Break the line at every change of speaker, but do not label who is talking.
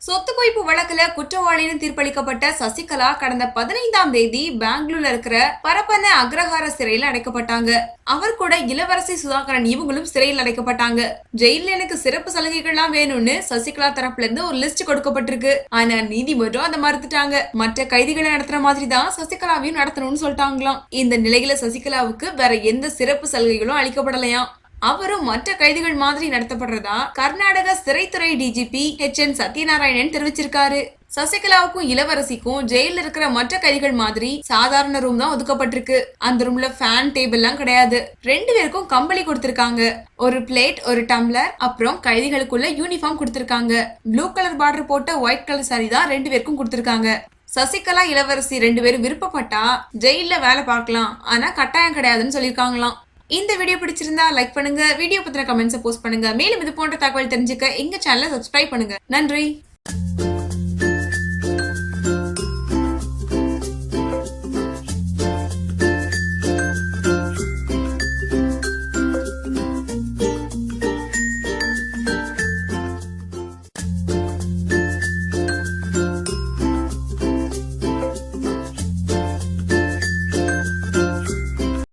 சொத்து குவிப்பு வழக்குல குற்றவாளின்னு தீர்ப்பளிக்கப்பட்ட சசிகலா கடந்த 15ஆம் தேதி பெங்களூர்ல இருக்கிற பரப்பன அக்ரஹார சிறையில் அடைக்கப்பட்டாங்க. அவர் கூட இளவரசி சுதாகரன் இவங்களும் சிறையில் அடைக்கப்பட்டாங்க. ஜெயில எனக்கு சிறப்பு சலுகைகள்லாம் வேணும்னு சசிகலா தரப்புல இருந்து ஒரு லிஸ்ட் கொடுக்கப்பட்டிருக்கு. ஆனா நீதிமன்றம் அதை மறுத்துட்டாங்க. மற்ற கைதிகளை நடத்துற மாதிரி தான் சசிகலாவையும் நடத்தணும்னு சொல்லிட்டாங்களாம். இந்த நிலையில சசிகலாவுக்கு வேற எந்த சிறப்பு சலுகைகளும் அளிக்கப்படலையாம். அவரும் மற்ற கைதிகள் மாதிரி நடத்தப்படுறதா கர்நாடக சிறைத்துறை டிஜிபி HN சத்யநாராயணன் தெரிவிச்சிருக்காரு. சசிகலாவுக்கும் இளவரசிக்கும் ஜெயில இருக்கிற மற்ற கைதிகள் மாதிரி சாதாரண ரூம் தான் ஒதுக்கப்பட்டிருக்கு. அந்த ரூம்ல ஃபேன் டேபிள் எல்லாம் கிடையாது. 2 பேருக்கும் கம்பளி கொடுத்திருக்காங்க. ஒரு பிளேட், ஒரு டம்ளர், அப்புறம் கைதிகளுக்குள்ள யூனிஃபார்ம் கொடுத்திருக்காங்க. ப்ளூ கலர் பார்டர் போட்ட ஒயிட் கலர் சாரி தான் 2 பேருக்கும் கொடுத்திருக்காங்க. சசிகலா இளவரசி 2 பேரும் விருப்பப்பட்டா ஜெயில வேலை பார்க்கலாம், ஆனா கட்டாயம் கிடையாதுன்னு சொல்லிருக்காங்களாம். இந்த வீடியோ பிடிச்சிருந்தா லைக் பண்ணுங்க, வீடியோ பத்தின கமெண்ட்ஸை போஸ்ட் பண்ணுங்க. மேலும் இது போன்ற தகவல் தெரிஞ்சுக்க எங்க சேனலை சப்ஸ்கிரைப் பண்ணுங்க. நன்றி.